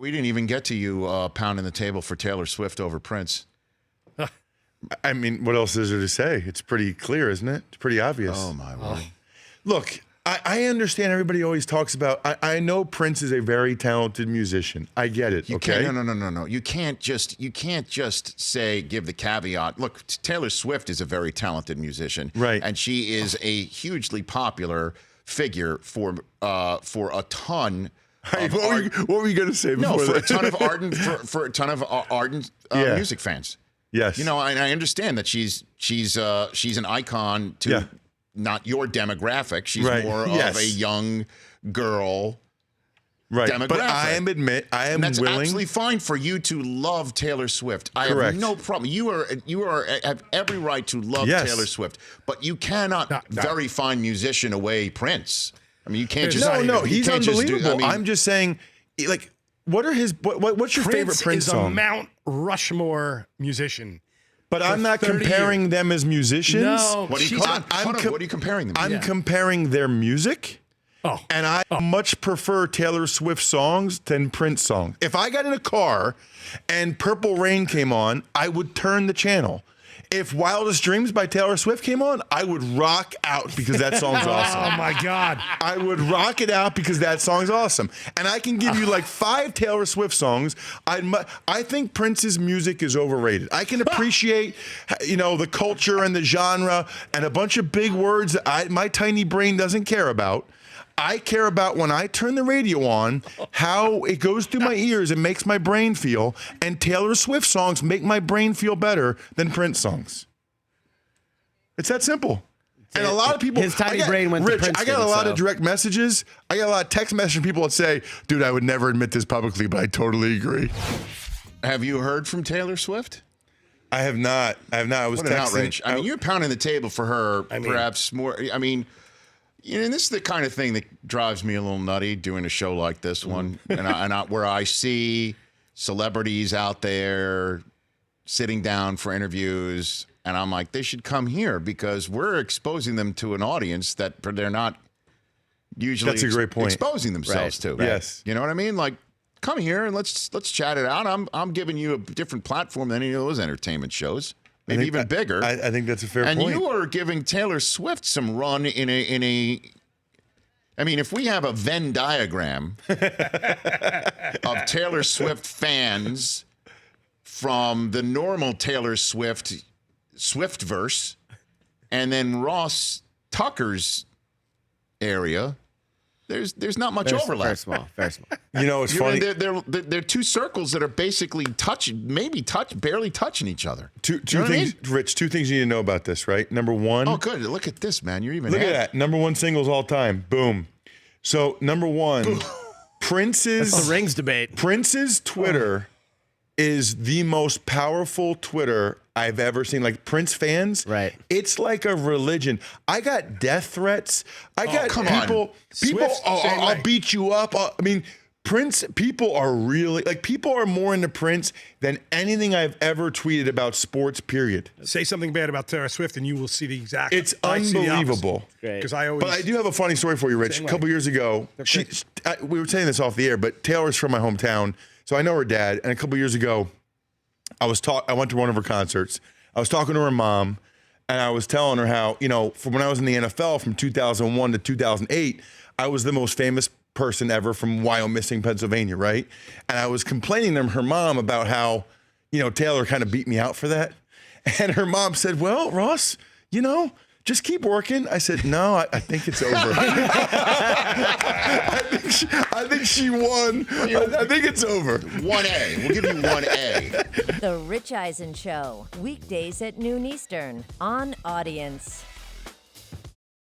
We didn't even get to you pounding the table for Taylor Swift over Prince. I mean, what else is there to say? It's pretty clear, isn't it? It's pretty obvious. Oh, my word. Look, I understand everybody always talks about, I know Prince is a very talented musician. I get it, okay? No. You can't just say, give the caveat. Look, Taylor Swift is a very talented musician. Right. And she is a hugely popular figure for a ton of what were you going to say before No, for that? a ton of ardent Yeah. music fans. Yes. You know, and I understand that she's an icon to not your demographic. She's more of a young girl demographic. But I am that's willing. absolutely fine for you to love Taylor Swift. I have no problem. You have every right to love Taylor Swift, but you cannot very fine musician away Prince. I mean, you can't just he's unbelievable. I'm just saying, like, what's your favorite Prince song? Prince is a Mount Rushmore musician. But I'm not comparing them as musicians. No, what are you comparing them to? I'm comparing their music. Oh. And I much prefer Taylor Swift songs than Prince songs. If I got in a car and Purple Rain came on, I would turn the channel. If Wildest Dreams by Taylor Swift came on, I would rock out because that song's awesome. Oh, my God. I would rock it out because that song's awesome. And I can give you like 5 Taylor Swift songs. I think Prince's music is overrated. I can appreciate, the culture and the genre and a bunch of big words that my tiny brain doesn't care about. I care about when I turn the radio on, how it goes through my ears and makes my brain feel. And Taylor Swift songs make my brain feel better than Prince songs. It's that simple. And a lot of people, his tiny brain went to Princeton. I got a lot of direct messages. I got a lot of text messages from people that say, dude, I would never admit this publicly, but I totally agree. Have you heard from Taylor Swift? I have not. I was what an texting. outrage. I mean, you're pounding the table for her, perhaps more. I mean, and this is the kind of thing that drives me a little nutty doing a show like this one, where I see celebrities out there sitting down for interviews, and I'm like, they should come here because we're exposing them to an audience that they're not usually That's a great point. exposing themselves to. Yes. You know what I mean? Like, come here and let's chat it out. I'm giving you a different platform than any of those entertainment shows. Maybe even bigger. I think that's a fair point. And you are giving Taylor Swift some run in a. I mean, if we have a Venn diagram of Taylor Swift fans from the normal Taylor Swiftverse, and then Ross Tucker's area, there's not much overlap. Very small. It's funny. They're two circles that are basically barely touching each other. Two things, Rich. 2 things you need to know about this, right? Number one. Oh, good. Look at this, man. You're even Look at that. Number 1 singles all time. Boom. So number 1, Prince's That's the rings debate. Prince's Twitter is the most powerful Twitter I've ever seen. Like Prince fans, right? It's like a religion. I got death threats. I got people. Swift, I'll beat you up. I mean, Prince. People are really people are more into Prince than anything I've ever tweeted about sports. Period. Say something bad about Taylor Swift, and you will see the exact. It's unbelievable. Because But I do have a funny story for you, Rich. A couple years ago, we were saying this off the air, but Taylor's from my hometown. So I know her dad, and a couple years ago, I went to one of her concerts. I was talking to her mom, and I was telling her how, from when I was in the NFL from 2001 to 2008, I was the most famous person ever from Wyomissing, Pennsylvania, right? And I was complaining to her mom about how, Taylor kind of beat me out for that. And her mom said, well, Ross, just keep working. I said, no, I think it's over. I think she won. I think it's over. 1A. We'll give you 1A. The Rich Eisen Show, weekdays at noon Eastern on Audience.